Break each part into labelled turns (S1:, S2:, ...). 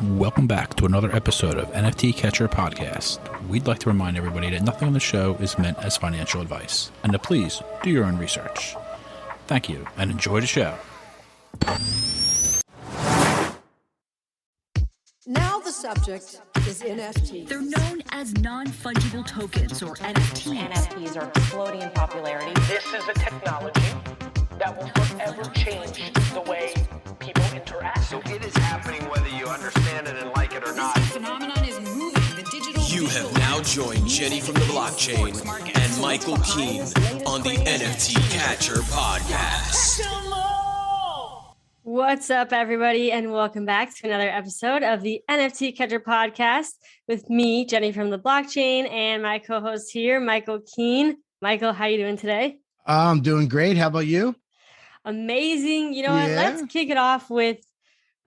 S1: Welcome back to another episode of NFT Catcher Podcast. We'd like to remind everybody that nothing on the show is meant as financial advice, and to please do your own research. Thank you, and enjoy the show.
S2: Now the subject is NFTs.
S3: They're known as non-fungible tokens, or NFTs.
S4: NFTs are exploding in popularity.
S5: This is a technology that will forever change the way people interact.
S6: So it is happening whether you understand it and like it or not.
S7: This phenomenon is moving. The digital.
S8: You have now joined Jenny from the Blockchain and Michael Keene on the NFT Catcher Podcast.
S9: What's up, everybody, and welcome back to another episode of the NFT Catcher Podcast with me, Jenny from the Blockchain, and my co-host here, Michael Keene. Michael, how you doing today?
S10: I'm doing great. How about you?
S9: Amazing. You know what? Let's kick it off with,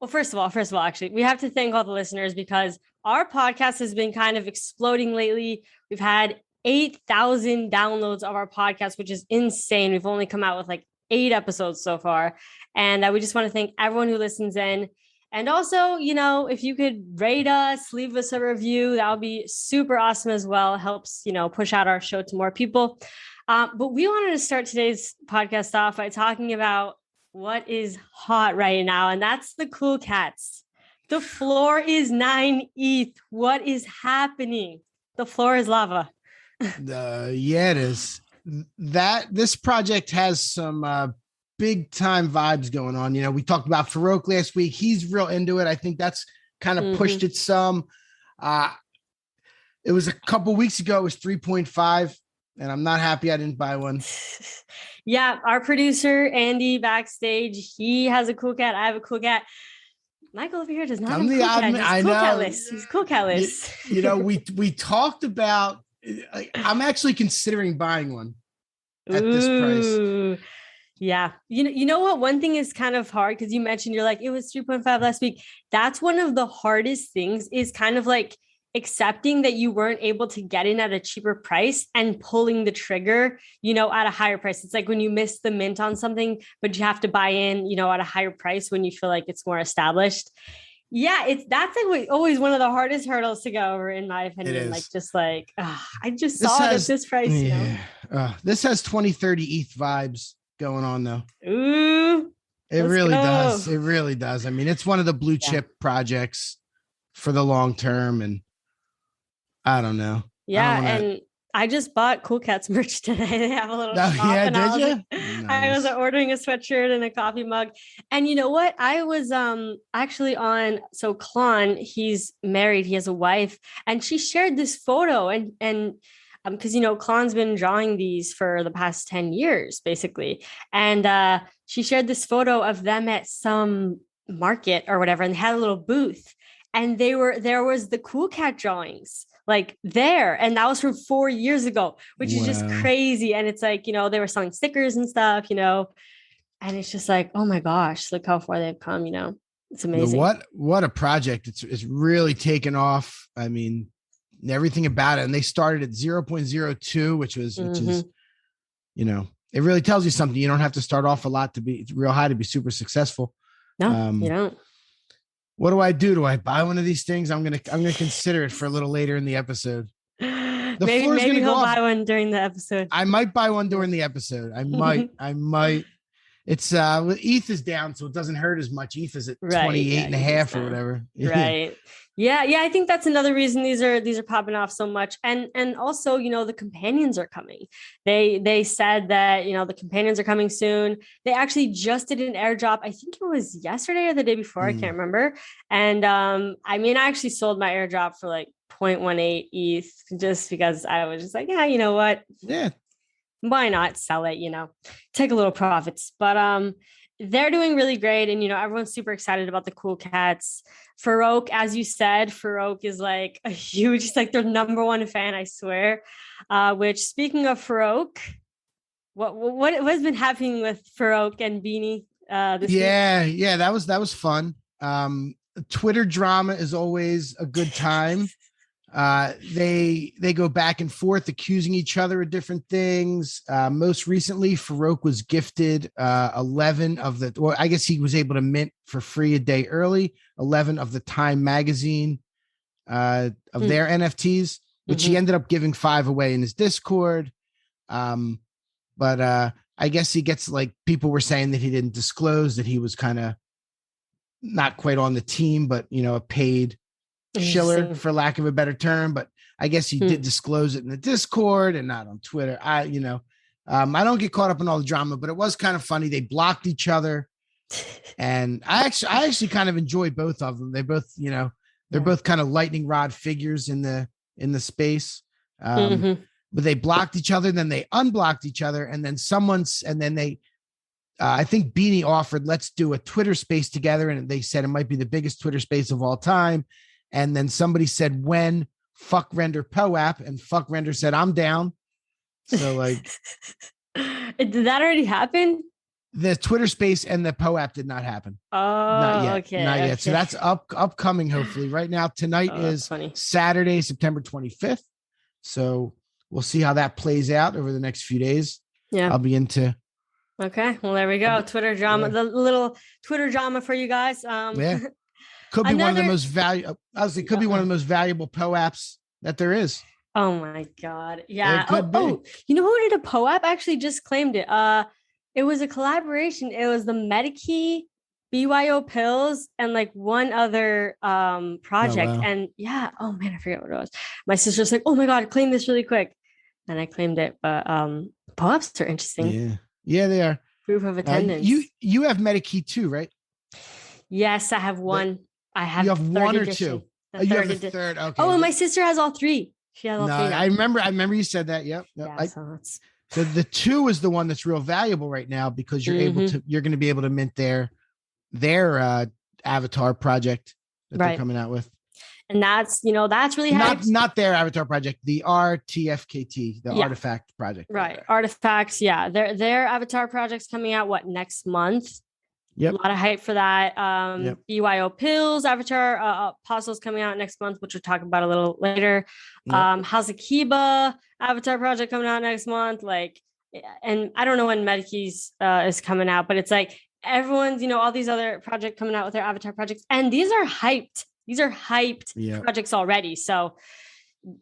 S9: well, first of all, actually, we have to thank all the listeners because our podcast has been kind of exploding lately. We've had 8,000 downloads of our podcast, which is insane. We've only come out with like 8 episodes so far. And we just want to thank everyone who listens in. And also, you know, if you could rate us, leave us a review, that would be super awesome as well. It helps, you know, push out our show to more people. But we wanted to start today's podcast off by talking about what is hot right now, and that's the Cool Cats. The floor is 9 ETH. What is happening? The floor is lava.
S10: Yeah, it is. This project has some big time vibes going on. You know, we talked about Farouk last week. He's real into it. I think that's kind of pushed it some. It was a couple weeks ago. It was 3.5. And I'm not happy I didn't buy one.
S9: Yeah, our producer, Andy, backstage, he has a cool cat. I have a cool cat. Michael over here does not have a cool cat. He's cool catless. He's cool catless.
S10: You know, we talked about, I'm actually considering buying one at this price.
S9: Yeah. You know what? One thing is kind of hard because you mentioned you're like, it was 3.5 last week. That's one of the hardest things is kind of like accepting that you weren't able to get in at a cheaper price and pulling the trigger, you know, at a higher price. It's like when you miss the mint on something, but you have to buy in, you know, at a higher price when you feel like it's more established. Yeah, that's like always one of the hardest hurdles to go over, in my opinion. Like, just like, I just saw it at this price.
S10: Yeah.
S9: You know?
S10: This has 2030 ETH vibes going on, though.
S9: Ooh.
S10: It really does. It really does. I mean, it's one of the blue chip projects for the long term, and I don't know.
S9: Yeah, and I just bought Cool Cats merch today. They have a little shop.
S10: Yeah,
S9: and
S10: did you?
S9: Nice. I was ordering a sweatshirt and a coffee mug. And you know what? I was actually on, so Klon, he's married, he has a wife, and she shared this photo and because, you know, Klon's been drawing these for the past 10 years, basically. And she shared this photo of them at some market or whatever, and they had a little booth. And there was the Cool Cat drawings like there. And that was from 4 years ago, which is just crazy. And it's like, you know, they were selling stickers and stuff, you know, and it's just like, oh my gosh, look how far they've come, you know, it's amazing.
S10: What a project. It's really taken off. I mean, everything about it. And they started at 0.02, which is, you know, it really tells you something. You don't have to start off a lot to be real high to be super successful.
S9: No, you don't.
S10: What do I do? Do I buy one of these things? I'm gonna consider it for a little later in the episode.
S9: Maybe he'll buy one during the episode.
S10: I might buy one during the episode. I might. It's ETH is down, so it doesn't hurt as much. ETH is at 28 and a half or whatever.
S9: Right. Yeah. I think that's another reason these are popping off so much. And also, you know, the companions are coming. They said that, you know, the companions are coming soon. They actually just did an airdrop. I think it was yesterday or the day before. I can't remember. And I mean, I actually sold my airdrop for like 0.18 ETH just because I was just like, yeah, you know what?
S10: Yeah.
S9: Why not sell it, you know, take a little profits, but, they're doing really great. And, you know, everyone's super excited about the Cool Cats. Farouk, as you said, Farouk is like a huge, it's like their number one fan, I swear, which speaking of Farouk, what has been happening with Farouk and Beanie this week?
S10: Yeah, that was fun. Twitter drama is always a good time. They go back and forth, accusing each other of different things. Most recently, Farouk was gifted 11 of the, well, I guess he was able to mint for free a day early, 11 of the Time magazine of their NFTs, which he ended up giving 5 away in his Discord. But I guess he gets, like, people were saying that he didn't disclose that he was kind of not quite on the team, but, you know, a paid shiller, for lack of a better term. But I guess he did disclose it in the Discord and not on Twitter. I don't get caught up in all the drama, but it was kind of funny. They blocked each other, and I actually kind of enjoy both of them. They both, you know, they're both kind of lightning rod figures in the space. But they blocked each other, then they unblocked each other, and then they I think Beanie offered, let's do a Twitter space together, and they said it might be the biggest Twitter space of all time. And then somebody said, when, fuck Render POAP, and fuck Render said, I'm down. So, like,
S9: did that already happen?
S10: The Twitter space and the POAP did not happen.
S9: Oh,
S10: not yet.
S9: okay.
S10: Not yet. So that's upcoming, hopefully. Right now, tonight is Saturday, September 25th. So we'll see how that plays out over the next few days.
S9: Yeah.
S10: I'll be into.
S9: Okay. Well, there we go. Twitter drama, the little Twitter drama for you guys.
S10: Yeah. Could be one of the most valuable. Obviously, could be one of the most valuable POAPs that there is.
S9: Oh my God. Yeah.
S10: Oh,
S9: you know who did a POAP? Actually just claimed it. It was a collaboration. It was the Medikey, BYO pills, and like one other project.
S10: Oh, wow.
S9: And yeah, oh man, I forget what it was. My sister's like, oh my God, claim this really quick. And I claimed it. But POAPs are interesting.
S10: Yeah. Yeah, they are.
S9: Proof of attendance.
S10: You have Medikey too, right?
S9: Yes, I have one. I have.
S10: You have one or
S9: edition.
S10: two. You have the third. Okay.
S9: Oh, and my sister has all 3. She has all 3.
S10: I remember you said that. Yep.
S9: Yeah,
S10: so the 2 is the one that's real valuable right now, because you're going to be able to mint their avatar project that they're coming out with.
S9: And that's really
S10: not their avatar project, the RTFKT, the Artifact project.
S9: Right. Artifacts. Yeah. Their avatar project's coming out next month.
S10: Yep.
S9: A lot of hype for that. BYO pills, avatar apostles coming out next month, which we'll talk about a little later.
S10: Yep.
S9: Hazakiba avatar project coming out next month. Like, and I don't know when Medikey's is coming out, but it's like everyone's, all these other projects coming out with their avatar projects, and these are hyped. These are hyped projects already. So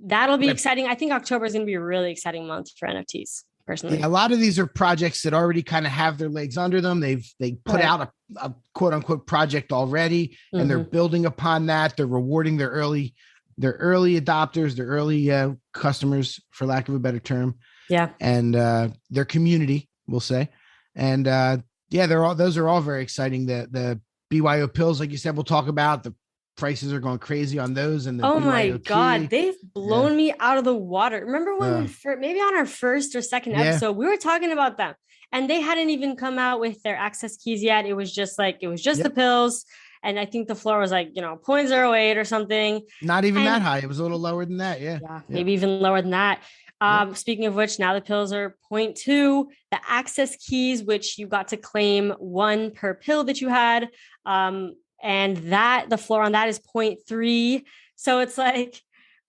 S9: that'll be exciting. I think October is going to be a really exciting month for NFTs, personally.
S10: Yeah, a lot of these are projects that already kind of have their legs under them. They put out a quote unquote project already, and they're building upon that. They're rewarding their early adopters, their early customers, for lack of a better term.
S9: Yeah.
S10: And their community, we'll say. And those are all very exciting. The BYO pills, like you said, we'll talk about. The prices are going crazy on those. And
S9: oh my God, they've blown me out of the water. Remember when maybe on our first or second episode, we were talking about them, and they hadn't even come out with their access keys yet. It was just the pills. And I think the floor was like, 0.08 or something.
S10: Not even that high. It was a little lower than that. Yeah.
S9: Maybe even lower than that. Speaking of which, now the pills are 0.2. The access keys, which you got to claim 1 per pill that you had. And that the floor on that is 0.3. So it's like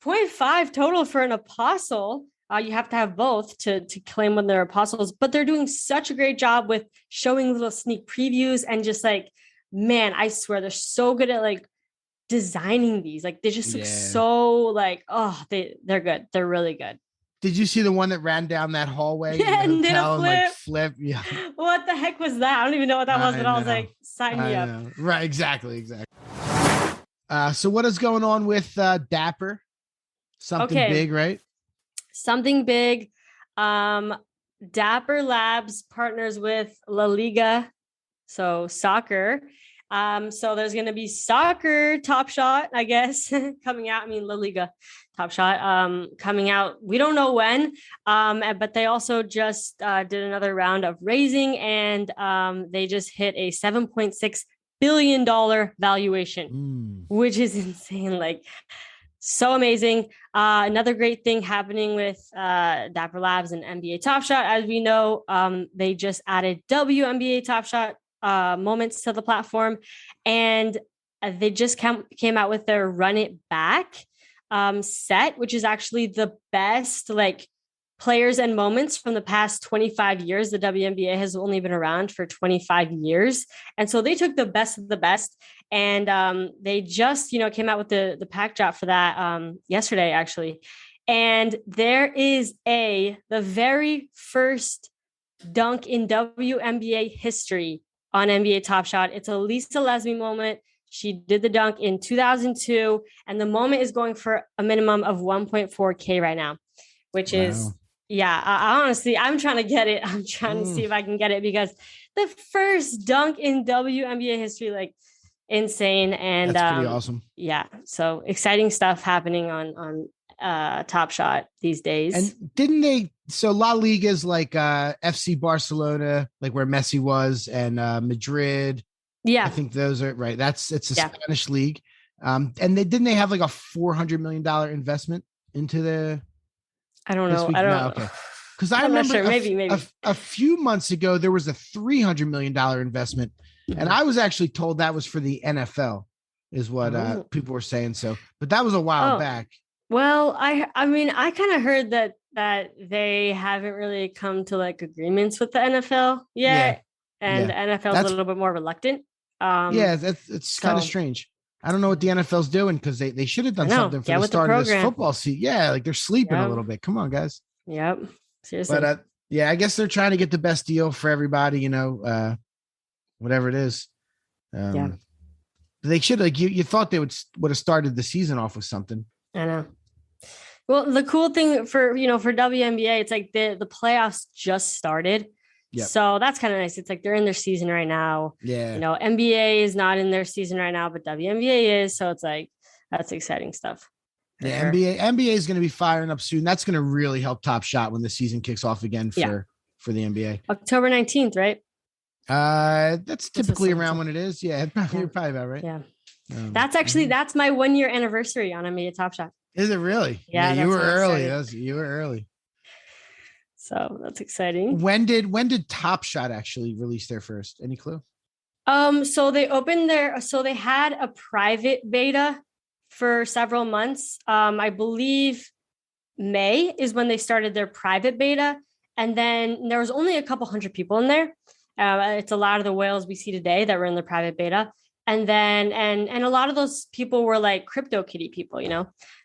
S9: 0.5 total for an apostle. You have to have both to claim when they're apostles, but they're doing such a great job with showing little sneak previews, and just like, man, I swear they're so good at like designing these. Like they just look so like, oh, they're good. They're really good.
S10: Did you see the one that ran down that hallway?
S9: Yeah, and did a flip.
S10: And like flip. Yeah.
S9: What the heck was that? I don't even know what that was, but I was like, sign me up.
S10: Right. Exactly. So what is going on with Dapper? Something big, right?
S9: Something big. Dapper Labs partners with La Liga, so soccer. So there's going to be soccer Top Shot, I guess, coming out. I mean, La Liga Top Shot coming out. We don't know when, but they also just did another round of raising, and they just hit a $7.6 billion valuation, which is insane. Like, so amazing. Another great thing happening with Dapper Labs and NBA Top Shot. As we know, they just added WNBA Top Shot moments to the platform, and they just came out with their Run It Back set, which is actually the best like players and moments from the past 25 years. The WNBA has only been around for 25 years. And so they took the best of the best. And they just, came out with the pack drop for that yesterday, actually. And there is the very first dunk in WNBA history on NBA Top Shot. It's a Lisa Leslie moment. She did the dunk in 2002, and the moment is going for a minimum of 1.4K right now, which is, I honestly, I'm trying to get it. I'm trying to see if I can get it because the first dunk in WNBA history, like insane. And
S10: that's pretty awesome.
S9: Yeah. So exciting stuff happening on Top Shot these days.
S10: And didn't they? So La Liga is like FC Barcelona, like where Messi was, and Madrid.
S9: Yeah,
S10: I think those are right. It's a Spanish league. And didn't they have like a $400 million investment into the?
S9: I don't know. I don't know.
S10: Okay. Because I remember
S9: sure. Maybe
S10: a few months ago there was a $300 million investment, and I was actually told that was for the NFL, is what people were saying. So, but that was a while back.
S9: Well, I mean, I kind of heard that they haven't really come to like agreements with the NFL yet, and the NFL is a little bit more reluctant.
S10: It's kind of strange. I don't know what the NFL's doing because they should have done something for the start of this football season. Yeah, like they're sleeping a little bit. Come on, guys.
S9: Yep. Seriously.
S10: But I guess they're trying to get the best deal for everybody. Whatever it is. They should you thought they would have started the season off with something.
S9: I know. Well, the cool thing for WNBA, it's like the playoffs just started. Yep. So that's kind of nice. It's like they're in their season right now.
S10: Yeah.
S9: NBA is not in their season right now, but WNBA is. So it's like, that's exciting stuff.
S10: Yeah. NBA is going to be firing up soon. That's going to really help Top Shot when the season kicks off again for the NBA.
S9: October 19th, right?
S10: That's typically around when it is. Yeah. You're probably about right.
S9: Yeah. That's my 1 year anniversary on NBA Top Shot.
S10: Is it really?
S9: Yeah.
S10: You were early. You were early.
S9: So that's exciting.
S10: When did Top Shot actually release their first? Any clue?
S9: So they had a private beta for several months. I believe May is when they started their private beta. And then there was only a couple hundred people in there. It's a lot of the whales we see today that were in the private beta. And then, and a lot of those people were like CryptoKitty people,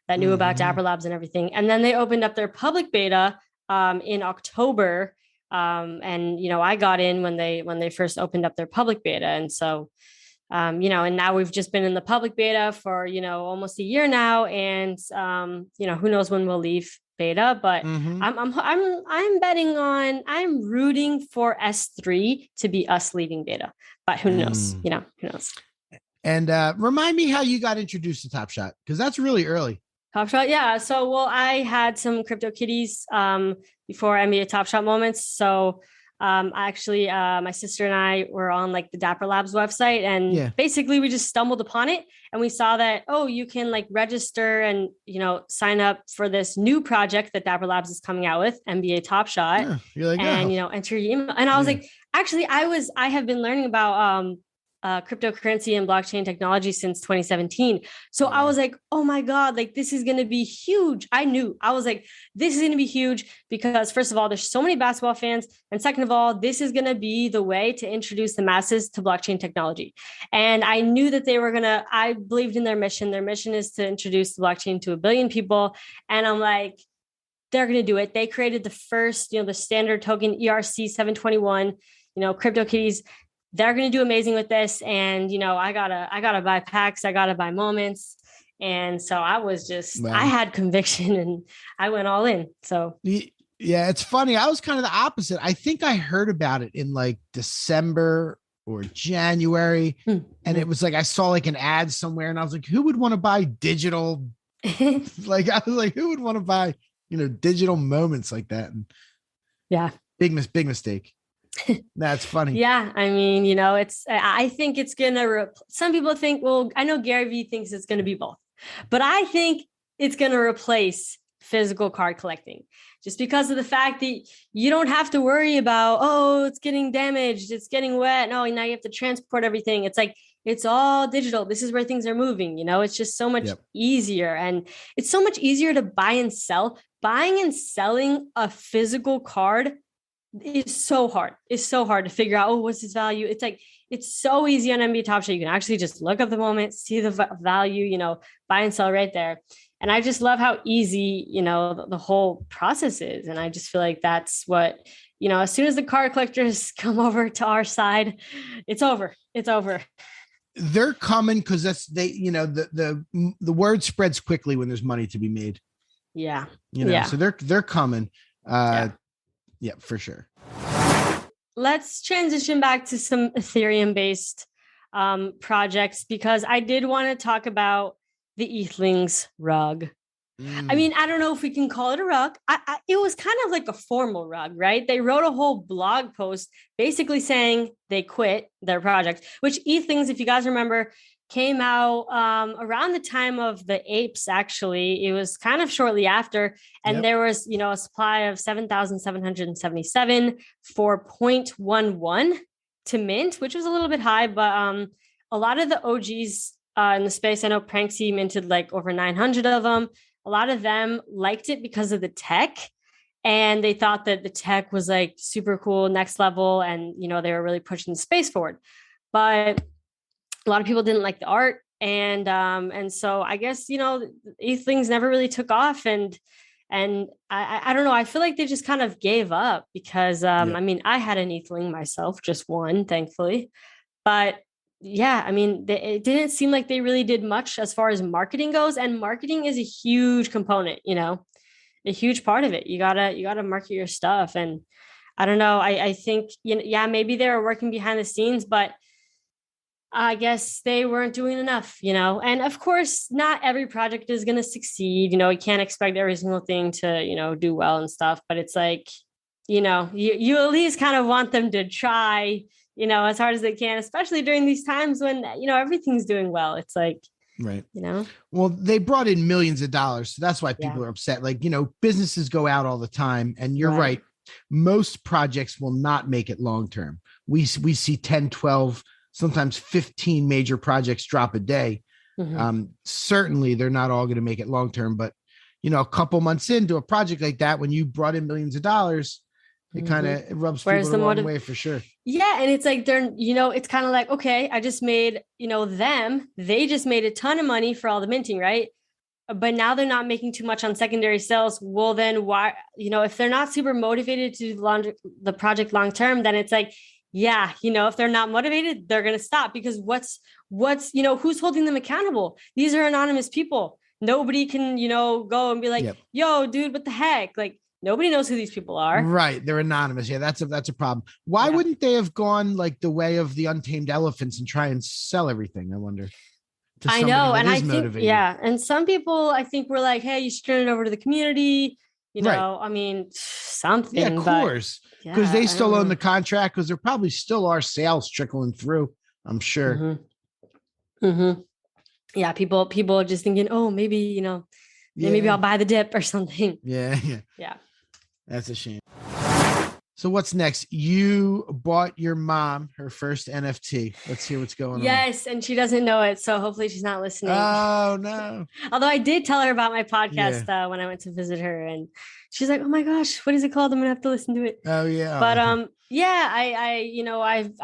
S9: that knew about Dapper Labs and everything. And then they opened up their public beta in October. And I got in when they first opened up their public beta. And so, and now we've just been in the public beta for, almost a year now. And, who knows when we'll leave beta, but I'm betting I'm rooting for S3 to be us leaving beta, but who knows, who knows.
S10: And remind me how you got introduced to Top Shot, because that's really early.
S9: Top Shot, yeah. So, I had some CryptoKitties before NBA Top Shot moments. So, actually, my sister and I were on like the Dapper Labs website, and basically we just stumbled upon it, and we saw that you can like register and sign up for this new project that Dapper Labs is coming out with, NBA Top Shot,
S10: yeah, you're like,
S9: and enter your email. And I was like, actually, I have been learning about cryptocurrency and blockchain technology since 2017. So I was like, oh my God, like this is going to be huge. I was like, this is going to be huge because first of all, there's so many basketball fans. And second of all, this is going to be the way to introduce the masses to blockchain technology. And I knew that I believed in their mission. Their mission is to introduce the blockchain to 1 billion people. And I'm like, they're going to do it. They created the first, the standard token ERC 721, CryptoKitties. They're going to do amazing with this. And, I gotta buy packs. I gotta buy moments. And so I was I had conviction and I went all in. So
S10: yeah, it's funny. I was kind of the opposite. I think I heard about it in like December or January. And it was like, I saw like an ad somewhere and I was like, who would want to buy digital? Like, I was like, who would want to buy, digital moments like that? And
S9: yeah,
S10: big mistake. That's funny.
S9: Yeah. I mean, I think it's going to, some people think, well, I know Gary Vee thinks it's going to be both, but I think it's going to replace physical card collecting just because of the fact that you don't have to worry about, it's getting damaged, it's getting wet. No, now you have to transport everything. It's like, It's all digital. This is where things are moving. It's just so much easier, and it's so much easier to buy and sell. Buying and selling a physical card is so hard. It's so hard to figure out, what's its value? It's like, it's so easy on NBA Top Shot. You can actually just look up the moment, see the value, buy and sell right there. And I just love how easy, the whole process is. And I just feel like that's what, as soon as the card collectors come over to our side, it's over. It's over.
S10: They're coming because the word spreads quickly when there's money to be made.
S9: Yeah.
S10: So they're coming. Yeah, for sure.
S9: Let's transition back to some Ethereum-based projects, because I did want to talk about the ETHLings rug. I mean, I don't know if we can call it a rug. It was kind of like a formal rug, right? They wrote a whole blog post basically saying they quit their project, which ETHLings, if you guys remember, came out around the time of the apes. Actually, it was kind of shortly after, and there was a supply of 7,777 for 0.11 to mint, which was a little bit high, but a lot of the OGs in the space, I know Pranksy minted like over 900 of them. A lot of them liked it because of the tech, and they thought that the tech was like super cool, next level, and they were really pushing the space forward. But a lot of people didn't like the art, and so I guess ETHLings never really took off, and I don't know. I feel like they just kind of gave up because I mean, I had an ETHLing myself, just one, thankfully, but yeah, I mean, it didn't seem like they really did much as far as marketing goes, and marketing is a huge component, a huge part of it. You gotta market your stuff, and I don't know. I think maybe they were working behind the scenes, but I guess they weren't doing enough, and of course, not every project is going to succeed. You can't expect every single thing to, do well and stuff, but it's like, you at least kind of want them to try, as hard as they can, especially during these times when, everything's doing well. It's like,
S10: right. Well, they brought in millions of dollars. So that's why people are upset. Like, businesses go out all the time, and you're right. Most projects will not make it long-term. We see 10, 12, sometimes 15 major projects drop a day. Certainly they're not all going to make it long-term, but a couple months into a project like that, when you brought in millions of dollars, it kind of rubs people the wrong way for sure. Yeah.
S9: And it's like, they're, it's kind of like, okay, I just made, they just made a ton of money for all the minting, right? But now they're not making too much on secondary sales. Well, then why, if they're not super motivated to do the project long-term, then it's like, if they're not motivated, they're going to stop, because what's, who's holding them accountable? These are anonymous people. Nobody can, go and be like, yo, dude, what the heck? Like, nobody knows who these people are.
S10: Right. They're anonymous. Yeah, that's a problem. Why wouldn't they have gone like the way of the untamed elephants and try and sell everything? I wonder.
S9: I know. And I think, and some people, I think, were like, hey, you should turn it over to the community. I mean, something.
S10: Yeah, of course. Because they still own the contract, because there probably still are sales trickling through, I'm sure.
S9: Yeah, people are just thinking, oh, maybe, maybe I'll buy the dip or something.
S10: Yeah. That's a shame. So what's next? You bought your mom her first NFT. Let's hear what's going on.
S9: Yes, and she doesn't know it, so hopefully she's not listening.
S10: Oh, no.
S9: Although I did tell her about my podcast when I went to visit her, and she's like, oh my gosh, what is it called? I'm going to have to listen to it.
S10: Oh, yeah.
S9: But I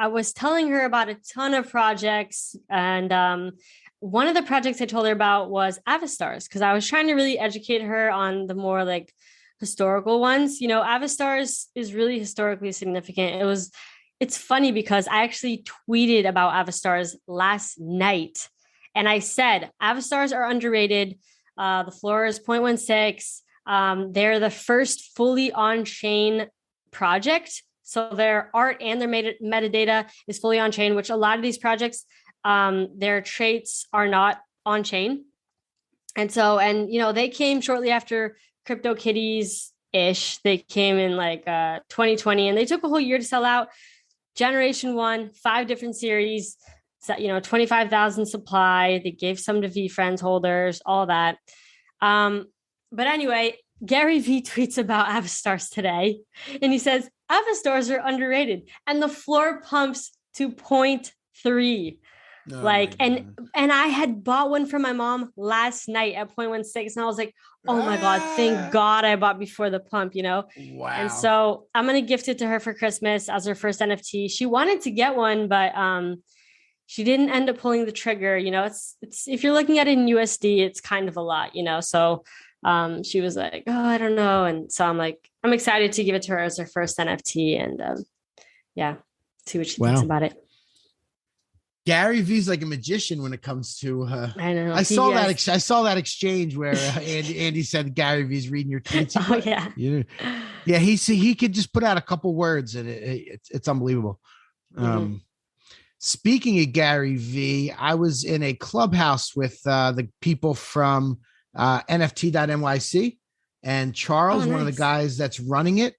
S9: was telling her about a ton of projects, and one of the projects I told her about was Avastars, because I was trying to really educate her on the more like historical ones. Avastars is really historically significant. It's funny because I actually tweeted about Avastars last night, and I said Avastars are underrated. The floor is 0.16. They're the first fully on-chain project, so their art and their metadata is fully on-chain, which a lot of these projects, their traits are not on-chain. And so, they came shortly after CryptoKitties-ish. They came in like 2020, and they took a whole year to sell out. Generation 1, 5 different series, 25,000 supply. They gave some to VFriends holders, all that. But anyway, Gary V tweets about Avastars today, and he says, Avastars are underrated, and the floor pumps to 0.3.
S10: Oh
S9: like,
S10: my
S9: and
S10: God.
S9: I had bought one for my mom last night at 0.16, and I was like, oh my God, thank God I bought before the pump, you know?
S10: Wow.
S9: And so I'm gonna gift it to her for Christmas as her first NFT. She wanted to get one, but she didn't end up pulling the trigger. You know, it's if you're looking at it in USD, it's kind of a lot, you know. So she was like, oh, I don't know. And so I'm like, I'm excited to give it to her as her first NFT, and yeah, see what she thinks about it.
S10: Gary V's like a magician when it comes to.
S9: I know.
S10: I saw that. I saw that exchange where Andy said Gary V's reading your tweets.
S9: Oh yeah.
S10: Yeah. He could just put out a couple words and it's unbelievable. Speaking of Gary V, I was in a clubhouse with the people from NFT.NYC, and Charles, one of the guys that's running it,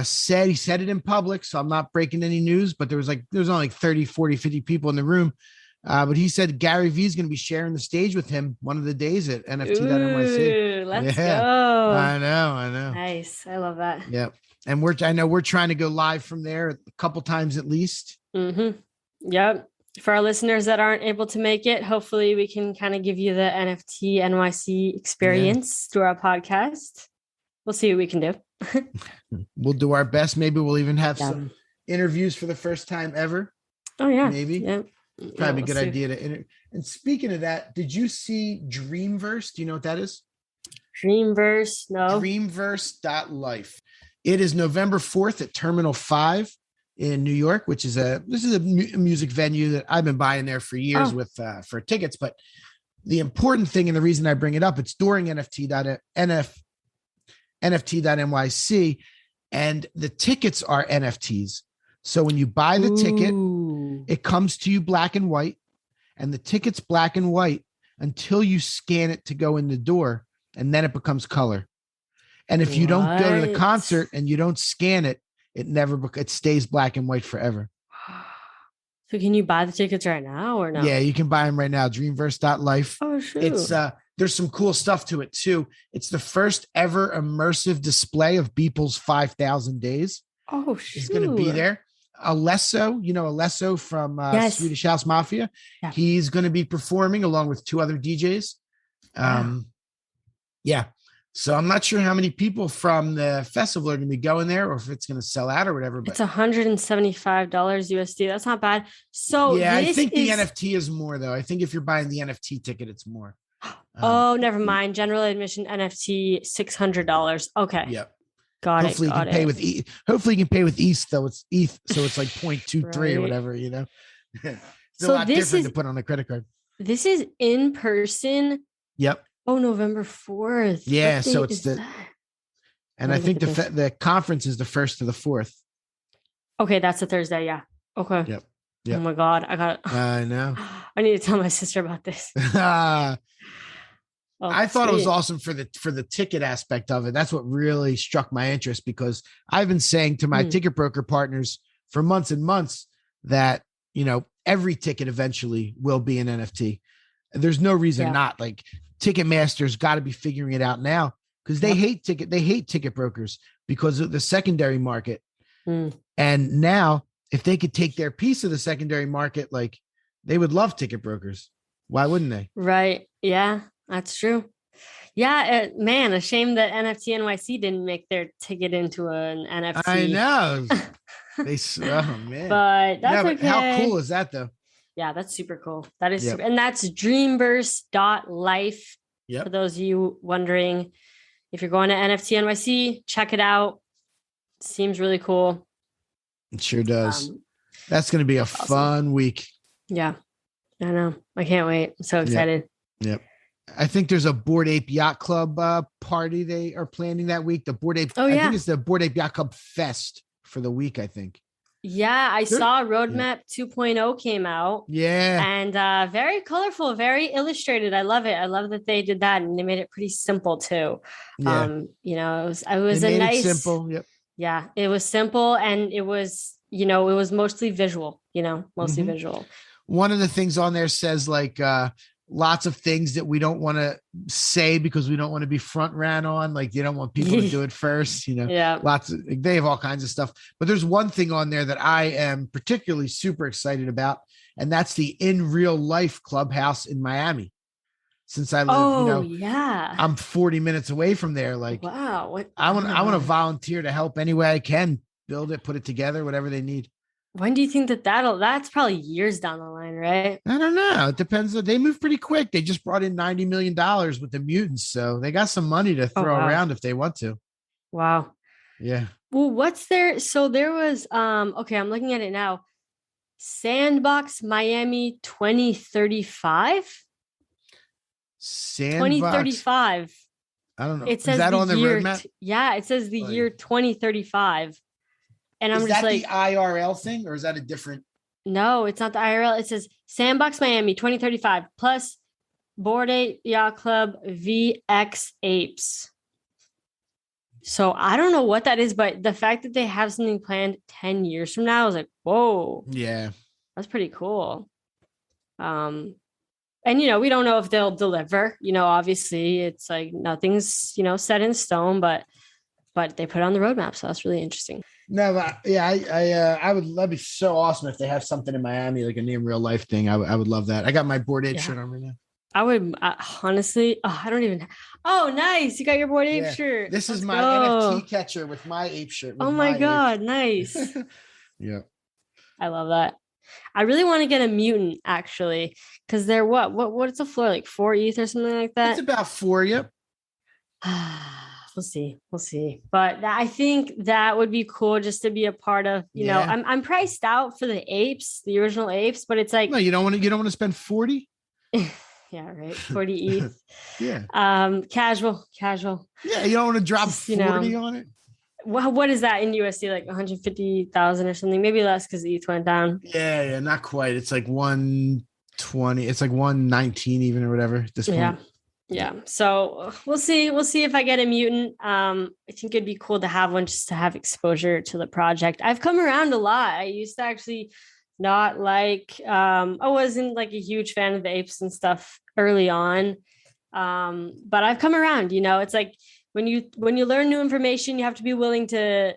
S10: said it in public. So I'm not breaking any news, but there was only like 30, 40, 50 people in the room. But he said Gary V is going to be sharing the stage with him one of the days at NFT.NYC.
S9: Let's go.
S10: I know.
S9: Nice. I love that.
S10: Yep. And I know we're trying to go live from there a couple times at least.
S9: Mm-hmm. Yep. For our listeners that aren't able to make it, hopefully we can kind of give you the NFT NYC experience through our podcast. We'll see what we can do.
S10: We'll do our best. Maybe we'll even have some interviews for the first time ever.
S9: Oh yeah.
S10: Maybe.
S9: Yeah.
S10: Probably a good idea to And speaking of that, did you see Dreamverse? Do you know what that is?
S9: Dreamverse? No.
S10: Dreamverse.life. It is November 4th at Terminal 5 in New York, which is a music venue that I've been buying there for years for tickets. But the important thing, and the reason I bring it up, it's during NFT.NYC, and the tickets are NFTs. So when you buy the ticket, it comes to you black and white, and the ticket's black and white until you scan it to go in the door, and then it becomes color. And if you don't go to the concert and you don't scan it, it stays black and white forever.
S9: So can you buy the tickets right now or no?
S10: Yeah, you can buy them right now. Dreamverse.life.
S9: Oh, sure.
S10: It's there's some cool stuff to it too. It's the first ever immersive display of Beeple's 5,000 Days.
S9: Oh, sure.
S10: It's going to be there. Alesso from Swedish House Mafia. Yeah. He's going to be performing along with two other DJs. Yeah. So I'm not sure how many people from the festival are going to be going there, or if it's going to sell out or whatever. But
S9: it's $175 USD. That's not bad. So
S10: yeah, I think the NFT is more though. I think if you're buying the NFT ticket, it's more.
S9: Never mind. General admission NFT $600. Okay.
S10: Yep.
S9: Hopefully
S10: you can pay with hopefully you can pay with ETH though. It's ETH, so it's like 0.23 or whatever. You know, it's a lot different to put on a credit card.
S9: This is in person.
S10: Yep.
S9: Oh, November 4th.
S10: Yeah, so it's and I think the conference is the 1st to the 4th.
S9: Okay, that's a Thursday. Yeah. Okay.
S10: Yep.
S9: Oh my God,
S10: I know.
S9: I need to tell my sister about this.
S10: I thought it was awesome for the ticket aspect of it. That's what really struck my interest, because I've been saying to my ticket broker partners for months and months that, every ticket eventually will be an NFT. There's no reason not. Like, Ticketmaster's got to be figuring it out now, because they hate ticket brokers because of the secondary market. And now if they could take their piece of the secondary market, like, they would love ticket brokers. Why wouldn't they? Right.
S9: Yeah, that's true. Yeah, man, a shame that NFT NYC didn't make their ticket into an NFT.
S10: I know. Oh man.
S9: But that's okay.
S10: How cool is that though?
S9: Yeah, that's super cool. That is super, and that's dreamverse.life.
S10: Yep.
S9: For those of you wondering, if you're going to NFT NYC, check it out. Seems really cool.
S10: It sure does. That's going to be a fun week.
S9: Yeah, I know. I can't wait. I'm so excited.
S10: Yep. I think there's a Bored Ape Yacht Club party they are planning that week. The Bored Ape. I think it's the Bored Ape Yacht Club Fest for the week, I think.
S9: Yeah, I saw Roadmap 2.0 came out.
S10: Yeah.
S9: And very colorful, very illustrated. I love it. I love that they did that, and they made it pretty simple too.
S10: Yeah.
S9: It was a nice
S10: simple. Yep.
S9: Yeah, it was simple, and it was, it was mostly visual, mostly visual.
S10: One of the things on there says like lots of things that we don't want to say because we don't want to be front ran on. Like they don't want people to do it first,
S9: Yeah.
S10: They have all kinds of stuff, but there's one thing on there that I am particularly super excited about. And that's the in real life clubhouse in Miami. Since I live,
S9: yeah,
S10: I'm 40 minutes away from there. Like,
S9: wow,
S10: I want to volunteer to help any way I can, build it, put it together, whatever they need.
S9: When do you think that's probably years down the line, right?
S10: I don't know. It depends. They move pretty quick. They just brought in $90 million with the mutants. So they got some money to throw around if they want to.
S9: Wow.
S10: Yeah.
S9: Well, what's there? So there was, okay, I'm looking at it now. Sandbox Miami 2035.
S10: Sandbox
S9: 2035.
S10: I don't know.
S9: It says
S10: Is that
S9: the
S10: on the
S9: year
S10: roadmap?
S9: Yeah, it says the year 2035. And I'm
S10: is
S9: just
S10: that
S9: like,
S10: the IRL thing, or is that a different?
S9: no, it's not the IRL. It says Sandbox Miami 2035 plus Bored Ape Yacht Club VX Apes. So I don't know what that is, but the fact that they have something planned 10 years from now is like, whoa.
S10: Yeah.
S9: That's pretty cool. And, we don't know if they'll deliver, obviously it's like nothing's, set in stone, but they put it on the roadmap. So that's really interesting.
S10: No, but yeah, that'd be so awesome if they have something in Miami, like a in real life thing. I would love that. I got my Bored Ape shirt on right now.
S9: I would honestly, I don't even. Oh, nice. You got your Bored Ape shirt.
S10: This is my NFT catcher with my ape shirt.
S9: Oh my God. Nice.
S10: Yeah.
S9: I love that. I really want to get a mutant actually. Cause they're what's the floor? Like 4 ETH or something like that.
S10: It's about 4. Yep.
S9: We'll see. But I think that would be cool just to be a part of, I'm priced out for the apes, the original apes, but it's like,
S10: no, you don't want to spend 40.
S9: Yeah, right. 40 ETH.
S10: Yeah.
S9: Casual.
S10: Yeah, you don't want to drop 40 on it.
S9: What is that in USD? Like 150,000 or something? Maybe less because ETH went down.
S10: Yeah, not quite. It's like 120. It's like 119 even or whatever at this point.
S9: Yeah. So we'll see. We'll see if I get a mutant. I think it'd be cool to have one just to have exposure to the project. I've come around a lot. I used to actually not like, I wasn't like a huge fan of the apes and stuff early on. But I've come around, it's like when you learn new information, you have to be willing to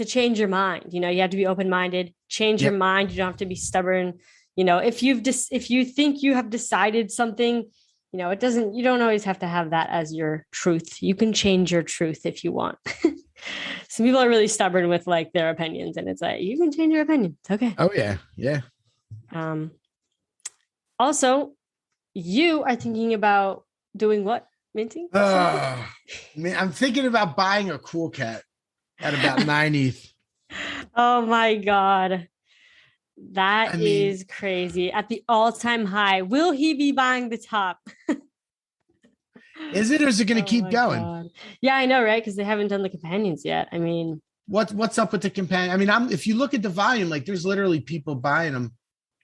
S9: change your mind. You have to be open-minded, change your mind. You don't have to be stubborn. If you think you have decided something, you don't always have to have that as your truth. You can change your truth if you want. Some people are really stubborn with like their opinions, and it's like, you can change your opinion. It's okay.
S10: Oh yeah. Yeah.
S9: Also, you are thinking about doing what? Minting?
S10: I'm thinking about buying a cool cat at about 9 ETH.
S9: Oh my God. That is crazy. At the all-time high. Will he be buying the top?
S10: Is it, or is it going to keep going?
S9: God. Yeah, I know, right? Because they haven't done the companions yet. I mean,
S10: what's up with the companion? I mean, if you look at the volume, like there's literally people buying them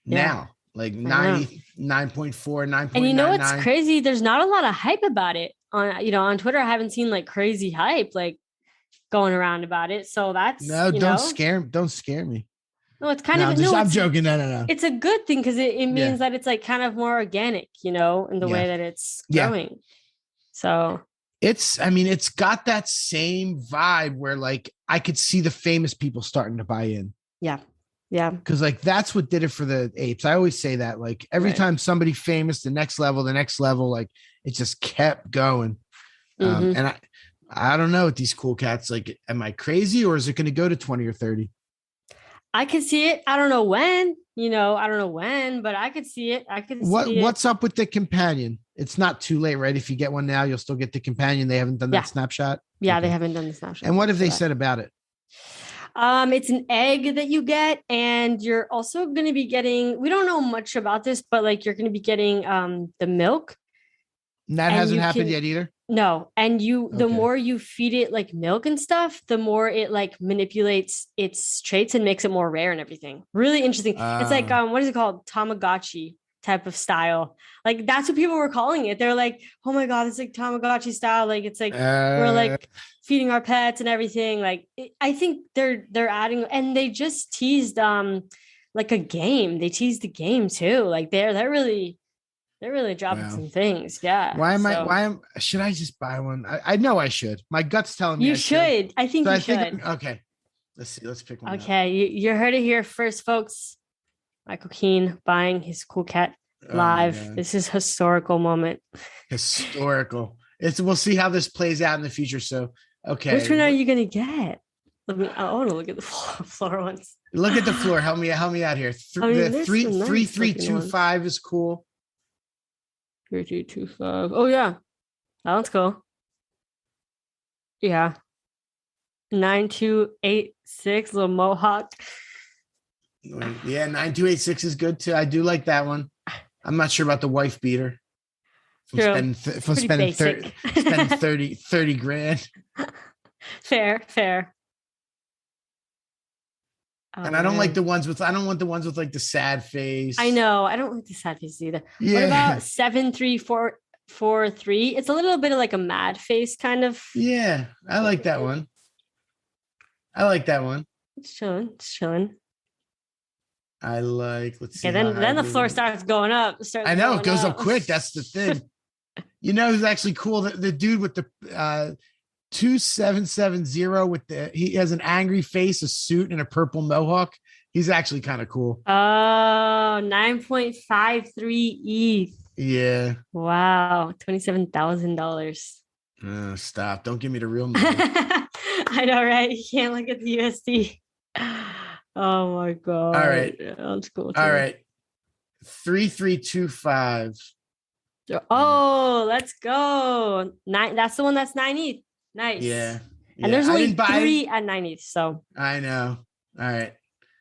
S10: now, like 9.4, 9.99.
S9: And what's crazy? There's not a lot of hype about it on Twitter. I haven't seen like crazy hype like going around about it. So that's
S10: don't scare me.
S9: No, it's kind of.
S10: I'm joking. No.
S9: It's a good thing because it means that it's like kind of more organic, in the way that it's growing. So
S10: it's got that same vibe where like I could see the famous people starting to buy in.
S9: Yeah. Yeah.
S10: Because like that's what did it for the apes. I always say that like every time somebody famous, the next level, like it just kept going. And I don't know with these cool cats, like, am I crazy or is it going to go to 20 or 30?
S9: I could see it. I don't know when, but I could see it.
S10: What's up with the companion? It's not too late, right? If you get one now, you'll still get the companion. They haven't done that snapshot.
S9: Yeah, okay. They haven't done the snapshot.
S10: And what have they said about it?
S9: It's an egg that you get, and you're also going to be getting, we don't know much about this, but like you're going to be getting the milk.
S10: And that hasn't happened yet either?
S9: No. And the more you feed it like milk and stuff, the more it like manipulates its traits and makes it more rare and everything. Really interesting. It's like, what is it called? Tamagotchi type of style. Like that's what people were calling it. They're like, oh my God, it's like Tamagotchi style. Like it's like we're like feeding our pets and everything. Like I think they're adding, and they just teased like a game. They teased the game too. Like they're really They're really dropping
S10: Wow.
S9: some things. Yeah.
S10: Should I just buy one? I know I should. My gut's telling me
S9: You
S10: I
S9: should. I think
S10: So
S9: you
S10: I think
S9: should.
S10: okay. Let's see. Let's pick one.
S9: Okay. You heard it here first, folks. Michael Keane buying his Cool Cat
S10: Oh,
S9: live.
S10: man.
S9: This is historical moment.
S10: Historical. We'll see how this plays out in the future. So okay.
S9: Which one are you gonna get? I want to look at the floor ones.
S10: Look at the floor. Help me out here.
S9: this
S10: Three
S9: is a nice
S10: three three
S9: looking
S10: two
S9: one.
S10: 5 is cool.
S9: 3225. Oh yeah. That one's cool. Yeah. 9286, little mohawk.
S10: Yeah, 9286 is good too. I do like that one. I'm not sure about the wife beater.
S9: True.
S10: From
S9: Pretty
S10: spending
S9: basic.
S10: 30 grand.
S9: Fair. Oh,
S10: And I don't like
S9: man.
S10: I don't want the ones with like the sad face.
S9: I know. I don't like the sad face either.
S10: Yeah.
S9: What about 73443? It's a little bit of like a mad face kind of.
S10: Yeah, I like that one.
S9: It's chilling.
S10: I like, let's see.
S9: Okay, then the floor starts going up.
S10: I know it goes up quick. That's the thing. You know who's actually cool? The dude with the 2770 with he has an angry face, a suit, and a purple mohawk. He's actually kind of cool.
S9: Oh, 9.53 ETH.
S10: Yeah.
S9: Wow, $27,000.
S10: Stop. Don't give me the real number.
S9: I know, right? You can't look at the USD. Oh my god.
S10: All right.
S9: That's cool.
S10: All right. 3325.
S9: Oh, let's go. That's the one that's 9 ETH. Nice.
S10: Yeah.
S9: And there's
S10: I
S9: only
S10: didn't buy
S9: 3 at 9 ETH. So
S10: I know. All right.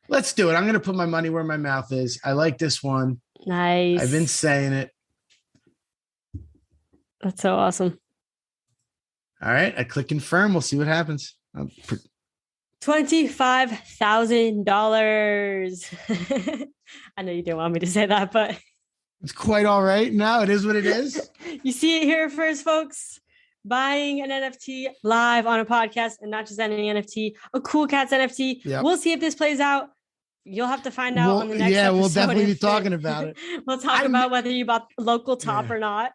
S10: Let's do it. I'm going to put my money where my mouth is. I like this one.
S9: nice.
S10: I've been saying it.
S9: That's so awesome.
S10: All right. I click confirm. We'll see what happens.
S9: $25,000. I know you didn't want me to say that, but
S10: It's quite all right. No, it is what it is.
S9: you see it here first, folks. Buying an NFT live on a podcast, and not just any NFT, a Cool Cats NFT.
S10: Yep.
S9: We'll see if this plays out. You'll have to find out on the next
S10: yeah, we'll
S9: episode
S10: definitely be
S9: if
S10: talking about it.
S9: We'll talk about whether you bought local top
S10: Yeah.
S9: or not.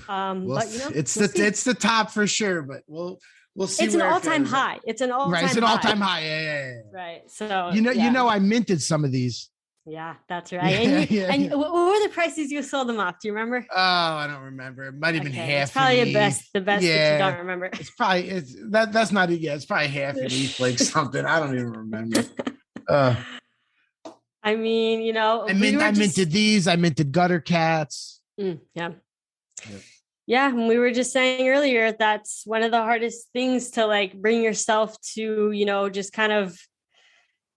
S10: Well,
S9: But you know,
S10: it's
S9: we'll see.
S10: it's the top for sure, but we'll see.
S9: It's an
S10: where it
S9: all-time
S10: goes.
S9: high. It's an all-time
S10: Right, it's an
S9: high.
S10: all-time high. Yeah.
S9: Right. So
S10: You know, I minted some of these.
S9: yeah, that's right. And what were the prices you sold them off? Do you remember?
S10: Oh, I don't remember. It might have been
S9: Okay,
S10: half.
S9: it's probably
S10: an
S9: the best
S10: ETH.
S9: that
S10: Yeah.
S9: you don't remember.
S10: It's that's not it. Yeah, it's probably half an ETH, like something. I don't even remember.
S9: I mean, you know,
S10: I minted these. I minted gutter cats.
S9: Yeah. Yeah, and we were just saying earlier that's one of the hardest things to like bring yourself to, you know, just kind of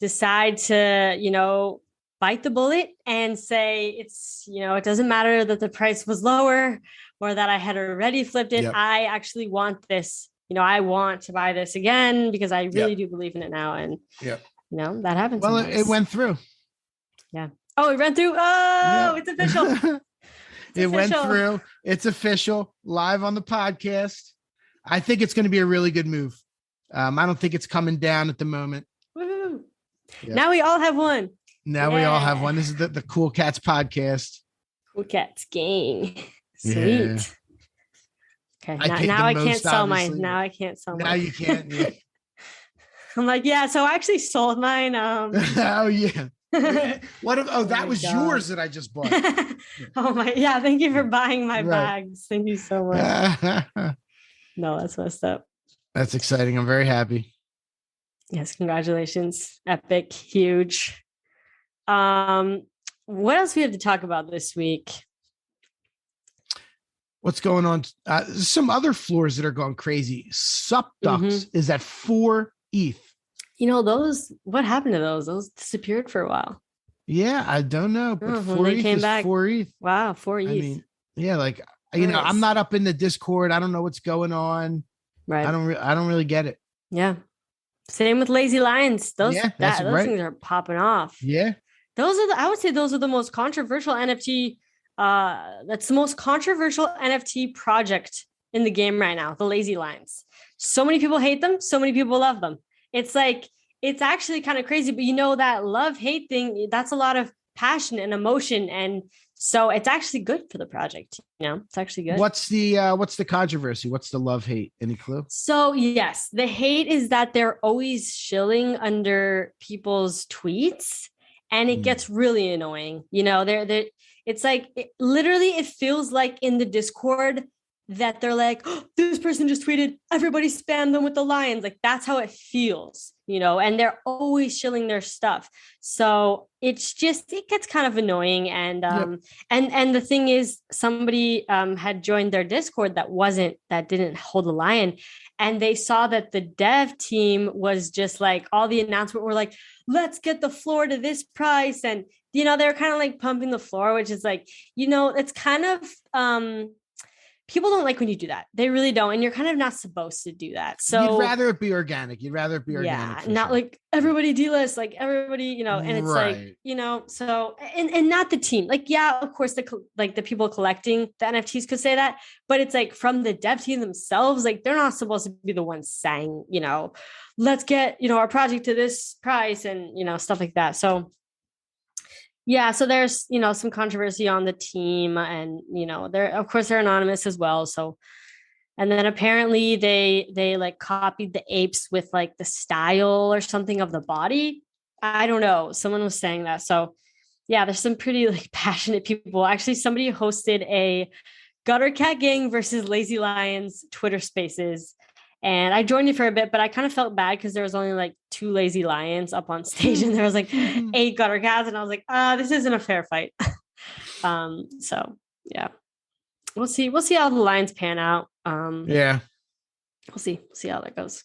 S9: decide to, you know, bite the bullet and say it's, you know, it doesn't matter that the price was lower or that I had already flipped it.
S10: Yep.
S9: I actually want this. You know, I want to buy this again because I really do believe in it now. And,
S10: Yep.
S9: you know, that happens.
S10: Well,
S9: sometimes.
S10: it went through.
S9: Yeah. Oh, it went through. Oh, it's official.
S10: It went
S9: official.
S10: through. It's official. Live on the podcast. I think it's going to be a really good move. I don't think it's coming down at the moment.
S9: Woo.
S10: Yep.
S9: Now we all have one.
S10: Now we all have
S9: Yeah.
S10: one. This is the Cool Cats podcast.
S9: Cool Cats gang. Sweet.
S10: Yeah.
S9: Okay.
S10: I paid
S9: Now
S10: the
S9: I can't
S10: most,
S9: sell mine.
S10: obviously.
S9: Now I can't sell
S10: Now
S9: mine.
S10: you can't. Yeah.
S9: I'm like, yeah, so I actually sold mine.
S10: Oh yeah. What? Oh, that
S9: my
S10: was
S9: God.
S10: yours that I just bought.
S9: Oh my, yeah. Thank you for buying my
S10: Right.
S9: bags. Thank you so much. No, that's messed up.
S10: That's exciting. I'm very happy.
S9: Yes, congratulations. Epic, huge. What else we have to talk about this week?
S10: What's going on? Some other floors that are going crazy. Sup Ducks
S9: Mm-hmm.
S10: is at 4 ETH.
S9: You know, those, what happened to those? Those disappeared for a while.
S10: Yeah, I don't know, but
S9: Oh, when
S10: 4
S9: they
S10: ETH
S9: came
S10: is
S9: back.
S10: 4 ETH.
S9: Wow, 4 ETH.
S10: I mean, yeah, like you know, I'm
S9: Nice.
S10: not up in the Discord. I don't know what's going on.
S9: Right.
S10: I don't really get it.
S9: Yeah. Same with Lazy Lions. Those
S10: Yeah, that's
S9: those
S10: right.
S9: things are popping off.
S10: Yeah,
S9: Those are I would say those are the most controversial NFT. That's the most controversial NFT project in the game right now, the Lazy Lions. So many people hate them, so many people love them. It's like, it's actually kind of crazy, but you know, that love-hate thing, that's a lot of passion and emotion. And So it's actually good for the project. It's actually good.
S10: What's the controversy? What's the love hate? Any clue?
S9: So yes, the hate is that they're always shilling under people's tweets, and it gets really annoying. They're it's like literally it feels like in the Discord that they're like, oh, this person just tweeted, everybody spam them with the lions. Like that's how it feels, and they're always shilling their stuff. So it gets kind of annoying. And and the thing is, somebody had joined their Discord that didn't hold the lion. And they saw that the dev team was just like, all the announcement were like, let's get the floor to this price. And, they're kind of like pumping the floor, which is like, it's kind of, people don't like when you do that. They really don't. And you're kind of not supposed to do that. So
S10: you'd rather it be organic.
S9: Yeah, not like everybody D-list, like everybody, and it's
S10: Right.
S9: like, so, and not the team. Like, yeah, of course, the people collecting the NFTs could say that, but it's like from the dev team themselves, like they're not supposed to be the ones saying, let's get, our project to this price and, stuff like that. So yeah, so there's, some controversy on the team and, they're anonymous as well. So, and then apparently they like copied the apes with like the style or something of the body. I don't know. Someone was saying that. So yeah, there's some pretty like passionate people. Actually, somebody hosted a Gutter Cat Gang versus Lazy Lions Twitter Spaces. And I joined it for a bit, but I kind of felt bad because there was only like 2 lazy lions up on stage and there was like 8 gutter cats. And I was like, this isn't a fair fight. So yeah, we'll see how the lions pan out.
S10: Yeah.
S9: We'll see how that goes.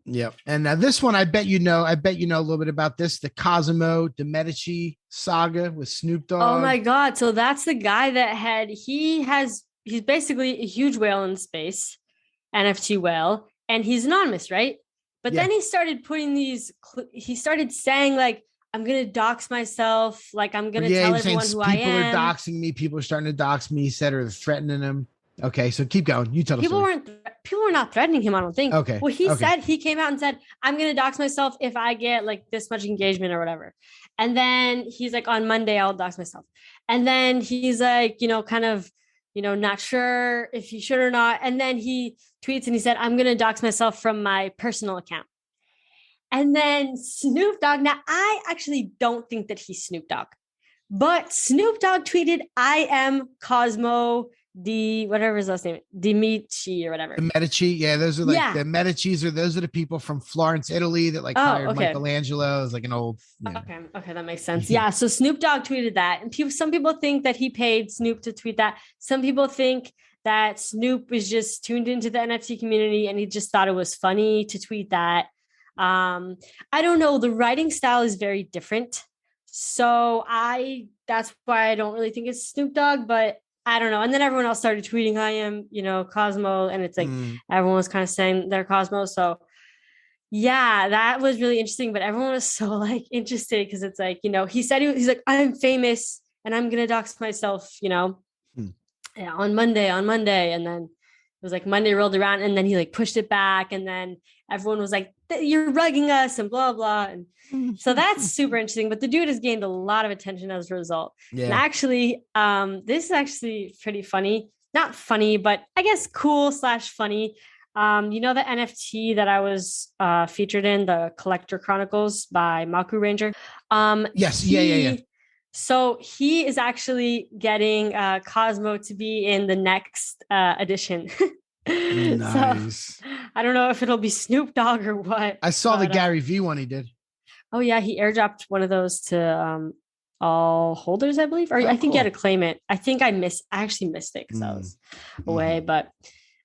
S10: Yep. And now this one, I bet you know a little bit about this, the Cosimo de Medici saga with Snoop Dogg.
S9: Oh my God. So that's the guy that he's basically a huge whale in space, NFT whale. And he's anonymous, right? But then he started putting he started saying like, I'm going to dox myself. Like I'm going to tell everyone who I am.
S10: People are doxing me. People are starting to dox me. He said, or threatening him. Okay. So keep going. You tell the story.
S9: People were not threatening him, I don't think.
S10: Okay.
S9: Well, he came out and said, I'm going to dox myself if I get like this much engagement or whatever. And then he's like, on Monday, I'll dox myself. And then he's like, kind of, not sure if he should or not. And then he tweets and he said, I'm going to dox myself from my personal account. And then Snoop Dogg, now I actually don't think that he's Snoop Dogg, but Snoop Dogg tweeted, I am Cosmo whatever his last name, Dimitri or whatever.
S10: The Medici. Yeah. Those are like the Medicis those are the people from Florence, Italy that like hired Michelangelo as like an old. Yeah.
S9: Okay. That makes sense. Yeah. So Snoop Dogg tweeted that and some people think that he paid Snoop to tweet that. Some people think that Snoop was just tuned into the NFT community and he just thought it was funny to tweet that. I don't know. The writing style is very different. So that's why I don't really think it's Snoop Dogg, but I don't know. And then everyone else started tweeting, I am, Cosmo. And it's like, everyone was kind of saying they're Cosmo. So yeah, that was really interesting. But everyone was so like interested because it's like, he said, he's like, I'm famous and I'm going to dox myself, on Monday. And then it was like Monday rolled around and then he like pushed it back. And then everyone was like, you're rugging us and blah, blah. And so that's super interesting. But the dude has gained a lot of attention as a result. Yeah. And actually, this is actually pretty funny. Not funny, but I guess cool / funny. The NFT that I was featured in, the Collector Chronicles by Maku Ranger.
S10: Yes. Yeah.
S9: So he is actually getting Cosmo to be in the next edition.
S10: Nice.
S9: So, I don't know if it'll be Snoop Dogg or what.
S10: I saw the Gary V one he did.
S9: Oh yeah, he airdropped one of those to all holders, I believe. Or I think you had to claim it. I think I actually missed it because I was away. But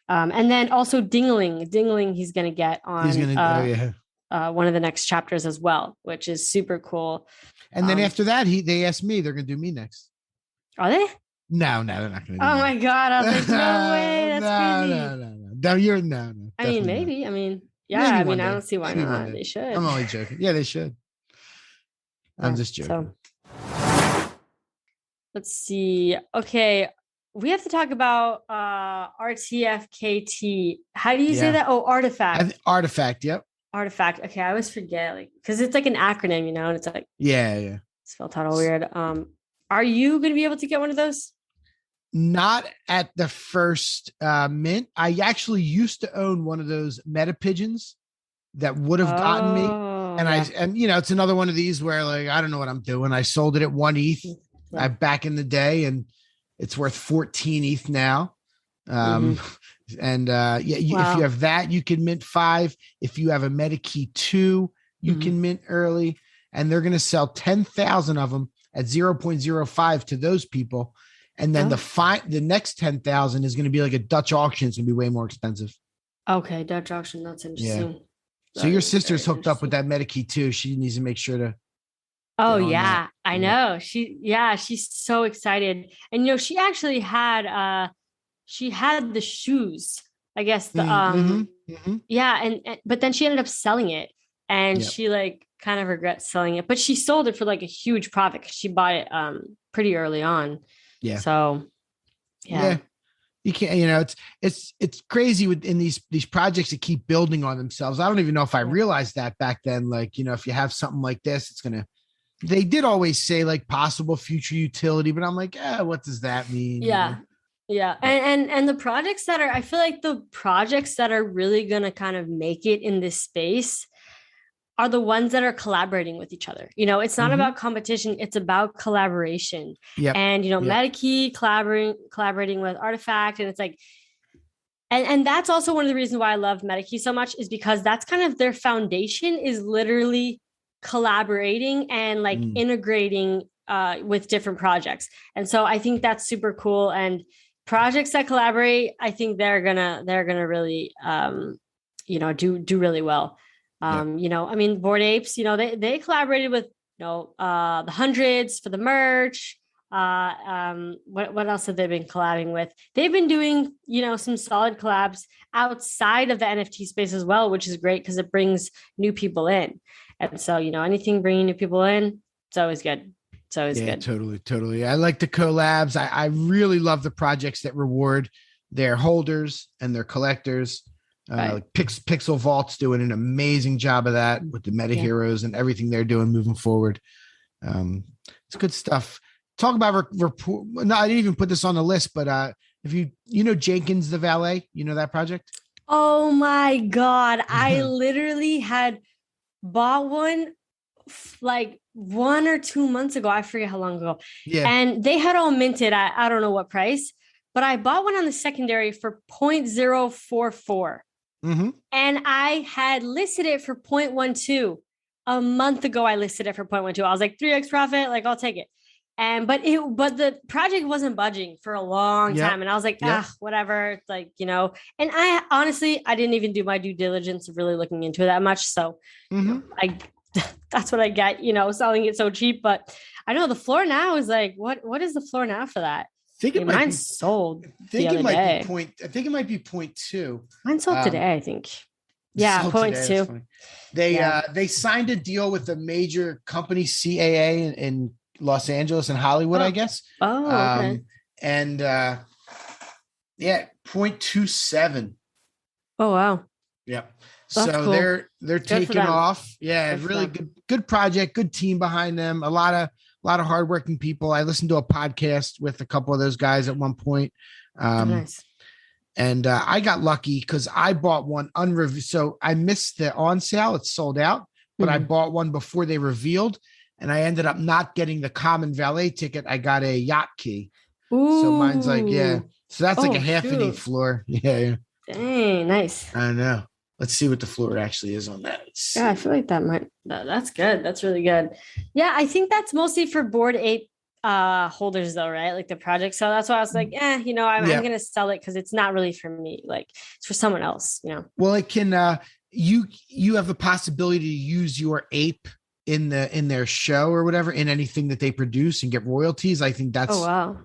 S9: and then also Dingling he's gonna get on one of the next chapters as well, which is super cool.
S10: And then after that, they asked me, they're gonna do me next.
S9: Are they?
S10: No, they're not gonna do
S9: Oh my God. I was like, no way. That's crazy.
S10: No, you're no.
S9: I mean, maybe. Not. I mean, yeah. I don't see why not. They should.
S10: I'm only joking. Yeah, they should. I'm just joking.
S9: So, let's see. Okay, we have to talk about RTFKT. How do you say that? Oh, Artifact.
S10: Artifact. Yep.
S9: Artifact. Okay, I always forget, because it's like an acronym, and it's like
S10: yeah,
S9: spelled out all weird. Are you going to be able to get one of those?
S10: Not at the first mint. I actually used to own one of those meta pigeons that would have gotten me. And it's another one of these where like, I don't know what I'm doing. I sold it at 1 ETH back in the day, and it's worth 14 ETH now. And if you have that, you can mint 5. If you have a MetaKey 2, you can mint early, and they're going to sell 10,000 of them at 0.05 to those people. And then the next 10,000 is going to be like a Dutch auction. It's going to be way more expensive.
S9: Okay. Dutch auction. That's interesting.
S10: Yeah. So your sister's hooked up with that MetaKey too. She needs to make sure to.
S9: Oh yeah, I know. She's so excited. And she actually had the shoes, I guess but then she ended up selling it, and she like kind of regrets selling it, but she sold it for like a huge profit because she bought it pretty early on. Yeah. So yeah. You can't, it's crazy in these projects that keep building on themselves. I don't even know if I realized that back then. Like, if you have something like this, they did always say like possible future utility, but I'm like, what does that mean? Yeah. Yeah. And the projects I feel like the projects that are really going to kind of make it in this space are the ones that are collaborating with each other. It's not about competition. It's about collaboration. Yep. And, MetaKey collaborating with Artifact. And it's like, and that's also one of the reasons why I love MetaKey so much, is because that's kind of their foundation, is literally collaborating and like integrating with different projects. And so I think that's super cool. And projects that collaborate, I think they're gonna really, do really well. Bored Apes, they collaborated with, the Hundreds for the merch. What else have they been collabing with? They've been doing, some solid collabs outside of the NFT space as well, which is great because it brings new people in. And so, anything bringing new people in, it's always good. It's always good. Totally. I like the collabs. I really love the projects that reward their holders and their collectors. Like Pixel Vault's doing an amazing job of that with the meta heroes and everything they're doing moving forward. It's good stuff. Talk about report. No, I didn't even put this on the list, but if Jenkins the Valet, that project? Oh my God. I literally had bought one like 1 or 2 months ago. I forget how long ago. Yeah. And they had all minted at, I don't know what price, but I bought one on the secondary for 0.044. And I had listed it for 0.12 a month ago. I listed it for 0.12. I was like 3x profit. Like, I'll take it. But the project wasn't budging for a long time. And I was like, whatever. It's like, and I honestly, I didn't even do my due diligence of really looking into it that much. So that's what I get, selling it so cheap. But I know the floor now is like, what is the floor now for that? Mine's sold. I think it might be 0.2. Mine sold today, I think. Yeah, 0.2.
S10: They signed a deal with a major company, CAA, in Los Angeles and Hollywood, I guess.
S9: Oh, okay.
S10: 0.27.
S9: Oh, wow.
S10: Yep. That's so cool. They're taking off. Yeah, really good project, good team behind them. A lot of hardworking people. I listened to a podcast with a couple of those guys at one point.
S9: Nice.
S10: And I got lucky because I bought one unreviewed. So I missed the on sale. It's sold out, but I bought one before they revealed. And I ended up not getting the common valet ticket. I got a yacht key.
S9: Ooh.
S10: So mine's like, So that's like a half an ETH floor. Yeah.
S9: Dang, nice.
S10: I know. Let's see what the floor actually is on that.
S9: Yeah, I feel like that's good. That's really good. Yeah, I think that's mostly for Bored Ape holders though, right? Like the project. So that's why I was like, I'm going to sell it because it's not really for me. Like it's for someone else,
S10: Well, it can, you have the possibility to use your ape in their show or whatever, in anything that they produce and get royalties. I think that's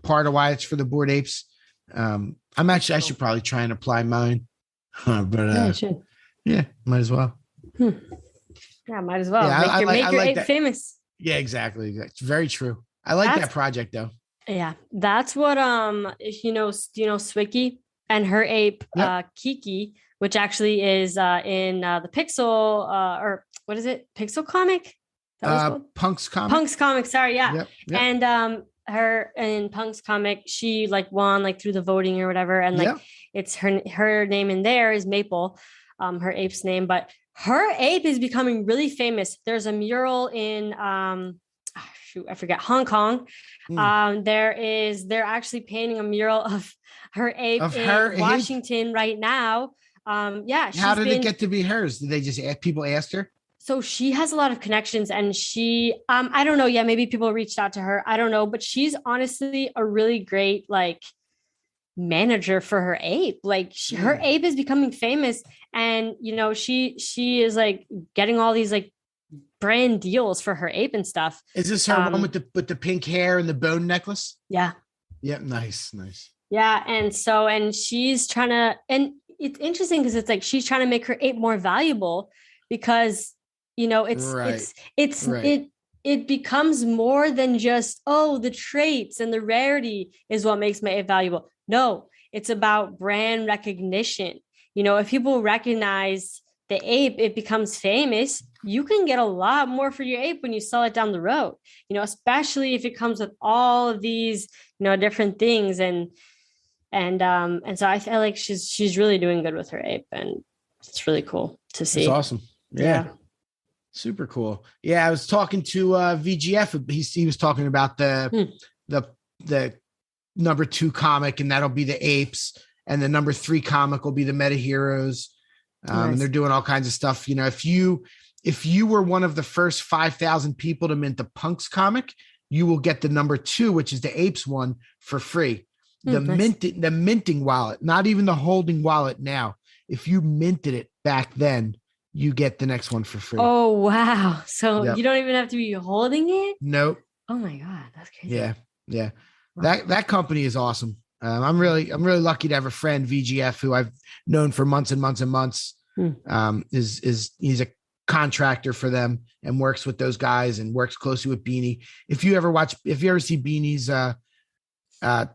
S10: part of why it's for the Bored Apes. I should probably try and apply mine. Yeah, might as well.
S9: Yeah, might as well. Make your ape famous.
S10: Yeah, exactly. It's very true. I like that project though.
S9: Yeah, that's what Swicky and her ape Kiki, which actually is in the Pixel or what is it? Pixel comic?
S10: Punk's comic.
S9: Punk's comic. Sorry, yeah. Yep. And her in Punk's comic, she like won like through the voting or whatever, and like it's her name in there is Maple, her ape's name, but her ape is becoming really famous. There's a mural in I forget, Hong Kong. They're actually painting a mural of her ape in Washington right now.
S10: How did it get to be hers? Did they just people asked her?
S9: So she has a lot of connections, and she, I don't know. Yeah, maybe people reached out to her. I don't know, but she's honestly a really great like manager for her ape. Like her ape is becoming famous, and you know she is like getting all these like brand deals for her ape and stuff. Is
S10: this her one with the pink hair and the bone necklace?
S9: Yeah.
S10: Yep. Nice.
S9: Yeah, and she's trying to, and it's interesting because it's like she's trying to make her ape more valuable because you know it becomes more than just the traits and the rarity is what makes my ape valuable. No, it's about brand recognition. You know, if people recognize the ape, it becomes famous. You can get a lot more for your ape when you sell it down the road, you know, especially if it comes with all of these, you know, different things. And so I feel like she's really doing good with her ape, and it's really cool to see.
S10: It's awesome. Yeah. Super cool. Yeah. I was talking to VGF. He was talking about the number 2 comic, and that'll be the apes. And the number 3 comic will be the Meta Heroes. Nice. And they're doing all kinds of stuff. You know, if you were one of the first 5,000 people to mint the Punks comic, you will get the number 2, which is the apes one, for free. The minting wallet, not even the holding wallet now. If you minted it back then, you get the next one for free.
S9: Oh, wow. So you don't even have to be holding it?
S10: Nope.
S9: Oh my God. That's crazy.
S10: Yeah. Wow. That company is awesome. I'm really lucky to have a friend, VGF, who I've known for months and months and months. He's a contractor for them and works with those guys and works closely with Beanie. If you ever see Beanie's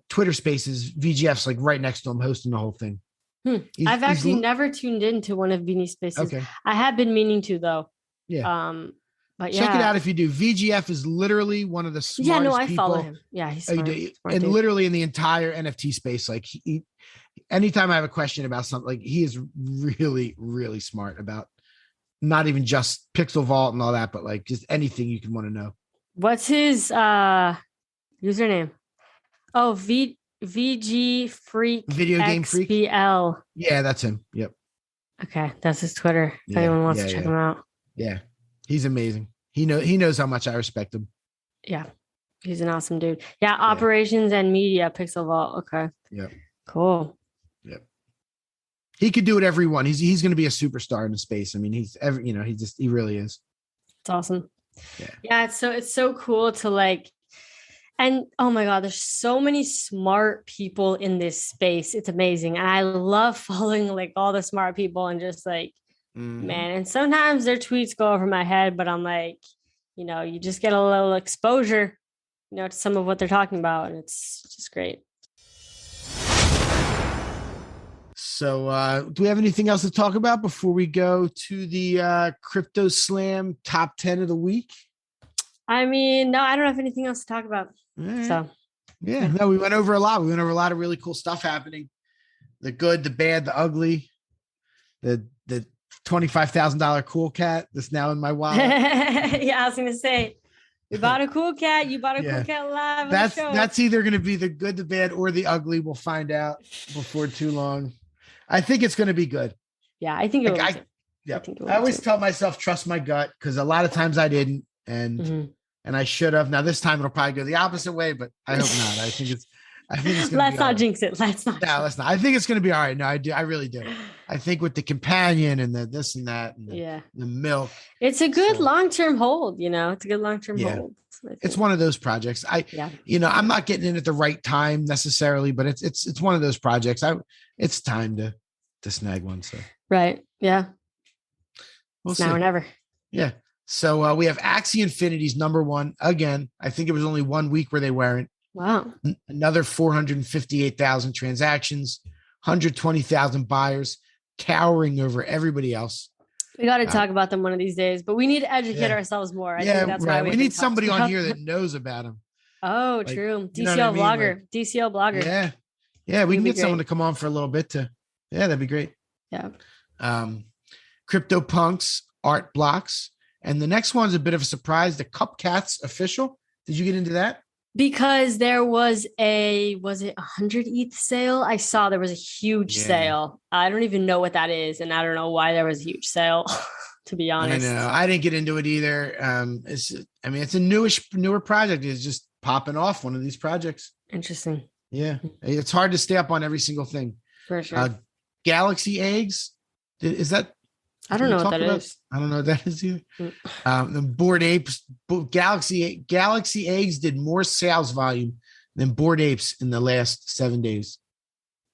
S10: Twitter Spaces, VGF's like right next to him hosting the whole thing.
S9: I've actually never tuned into one of Beanie's Spaces. Okay. I have been meaning to though. Yeah. But
S10: check it out if you do. VGF is literally one of the smartest
S9: I
S10: people.
S9: follow him. Yeah, he's smart.
S10: And literally in the entire NFT space, like anytime I have a question about something, like he is really, really smart about not even just Pixel Vault and all that, but like just anything you can want to know.
S9: What's his username? Oh, VG Freak.
S10: Video Game Freak.
S9: XBL.
S10: Yeah, that's him. Yep.
S9: Okay, that's his Twitter. If anyone wants to check him out.
S10: Yeah, he's amazing. He knows how much I respect him.
S9: Yeah, he's an awesome dude. Yeah, operations and media, Pixel Vault. Okay.
S10: Yeah.
S9: Cool.
S10: Yep. He could do whatever he wants. He's going to be a superstar in the space. I mean, he really is.
S9: It's awesome. Yeah. It's so cool to like, and oh my God, there's so many smart people in this space. It's amazing. And I love following like all the smart people and just like, man, and sometimes their tweets go over my head, but I'm like, you know, you just get a little exposure, you know, to some of what they're talking about. And it's just great.
S10: So do we have anything else to talk about before we go to the Crypto Slam top 10 of the week?
S9: I mean, no, I don't have anything else to talk about. Right. So
S10: no, we went over a lot. We went over a lot of really cool stuff happening. The good, the bad, the ugly, the $25,000 cool cat that's now in my wallet.
S9: Yeah, I was gonna say, we bought a cool cat. You bought a cool cat live.
S10: That's either gonna be the good, the bad, or the ugly. We'll find out before too long. I think it's gonna be good.
S9: Yeah, I think it will.
S10: I always tell myself trust my gut because a lot of times I didn't, and I should have. Now this time it'll probably go the opposite way, but I hope not. I think it's
S9: let's not jinx it. Let's not.
S10: No, let's not. I think it's going to be all right. No, I do. I really do. I think with the companion and the this and that, and the milk,
S9: it's a good long-term hold. You know, it's a good long-term hold.
S10: It's one of those projects. I'm not getting in at the right time necessarily, but it's one of those projects. It's time to snag one. So
S9: right, yeah.
S10: We'll
S9: see. Now or never.
S10: Yeah. So we have Axie Infinity's number 1 again. I think it was only 1 week where they weren't.
S9: Wow.
S10: Another 458,000 transactions, 120,000 buyers, towering over everybody else.
S9: We got to talk about them one of these days, but we need to educate ourselves more. I think that's why
S10: we need somebody on here that knows about them.
S9: Oh,
S10: Like,
S9: true.
S10: you know what I
S9: DCL
S10: mean?
S9: blogger.
S10: Like,
S9: DCL blogger.
S10: Yeah. We can
S9: That'd be
S10: get someone
S9: great.
S10: to come on for a little bit to, that'd be great.
S9: Yeah.
S10: CryptoPunks Art Blocks. And the next one's a bit of a surprise. The Cupcats official. Did you get into that?
S9: Because there was it 100 ETH sale? I saw there was a huge sale. I don't even know what that is. And I don't know why there was a huge sale, to be honest.
S10: I know. I didn't get into it either. It's a newer project. It's just popping off, one of these projects.
S9: Interesting.
S10: Yeah. It's hard to stay up on every single thing.
S9: For sure.
S10: Galaxy Eggs. Is that?
S9: I don't know what that is.
S10: I don't know what that is either. The Bored Apes, Galaxy Eggs did more sales volume than Bored Apes in the last 7 days.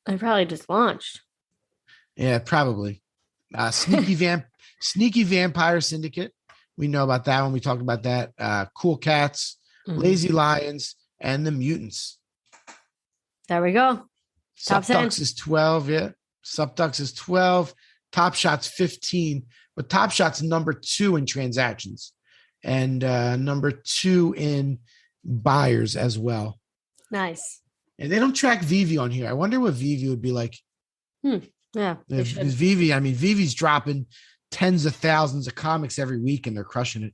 S9: I probably just launched.
S10: Yeah, probably. Sneaky Vampire Syndicate. We know about that one. We talked about that. Cool Cats, Lazy Lions, and the Mutants.
S9: There we go. Top 10.
S10: Subducks is 12. Yeah. Subducks is 12. Top Shot's 15. But Top Shot's number 2 in transactions and number 2 in buyers as well.
S9: Nice.
S10: And they don't track Vivi on here. I wonder what Vivi would be like.
S9: Yeah.
S10: Because Vivi's dropping tens of thousands of comics every week and they're crushing it.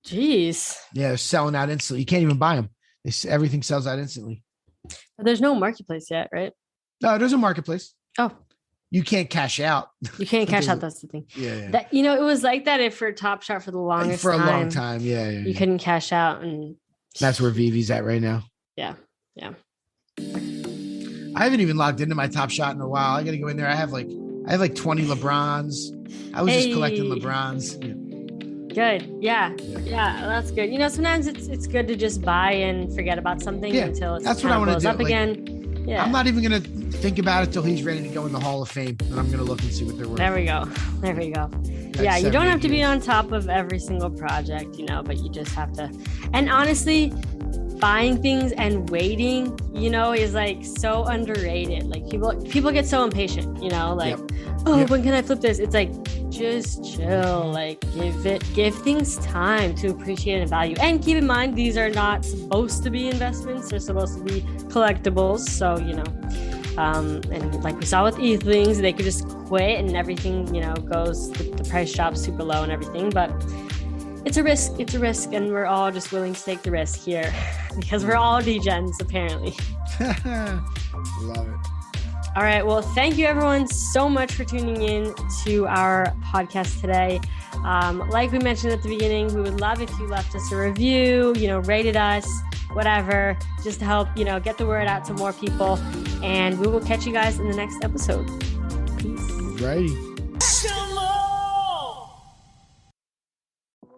S9: Jeez.
S10: Yeah, they're selling out instantly. You can't even buy them. Everything sells out instantly.
S9: But there's no marketplace yet, right?
S10: No, there's a marketplace.
S9: Oh.
S10: You can't cash out.
S9: You can't cash out. That's the thing.
S10: Yeah.
S9: That, it was like that for Top Shot for the longest
S10: for a
S9: time.
S10: long time. Yeah.
S9: You couldn't cash out, and
S10: that's where Vivi's at right now.
S9: Yeah.
S10: I haven't even logged into my Top Shot in a while. I got to go in there. I have like 20 LeBrons. I was just collecting LeBrons. Yeah.
S9: Good. Yeah, that's good. Sometimes it's good to just buy and forget about something until it's
S10: that's what I want to do.
S9: Up again. Yeah.
S10: I'm not even gonna think about it till he's ready to go in the Hall of Fame, and I'm gonna look and see what they're worth.
S9: There we go. Yeah, you don't have to be on top of every single project, but you just have to. And honestly, buying things and waiting, is like so underrated. Like people get so impatient, when can I flip this? It's like, just chill, like give things time to appreciate and value. And keep in mind, these are not supposed to be investments. They're supposed to be collectibles. So, and like we saw with ETHlings, they could just quit and everything, goes, the price drops super low and everything. But it's a risk. And we're all just willing to take the risk here because we're all degens, apparently.
S10: Love it.
S9: All right. Well, thank you everyone so much for tuning in to our podcast today. Like we mentioned at the beginning, we would love if you left us a review, rated us, whatever, just to help, get the word out to more people. And we will catch you guys in the next episode. Peace.
S10: Righty.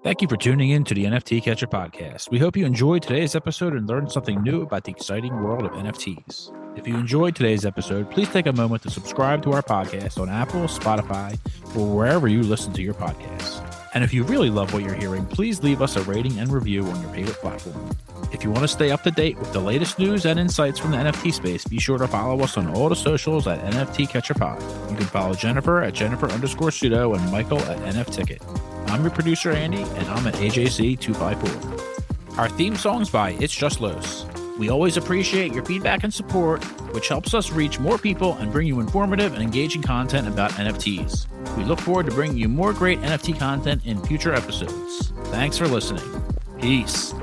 S1: Thank you for tuning in to the NFT Catcher podcast. We hope you enjoyed today's episode and learned something new about the exciting world of NFTs. If you enjoyed today's episode, please take a moment to subscribe to our podcast on Apple, Spotify, or wherever you listen to your podcasts. And if you really love what you're hearing, please leave us a rating and review on your favorite platform. If you want to stay up to date with the latest news and insights from the NFT space, be sure to follow us on all the socials at NFT Catcher Pod. You can follow Jennifer at Jennifer_pseudo and Michael at NFTicket. I'm your producer, Andy, and I'm at AJC254. Our theme song's by It's Just Los. We always appreciate your feedback and support, which helps us reach more people and bring you informative and engaging content about NFTs. We look forward to bringing you more great NFT content in future episodes. Thanks for listening. Peace.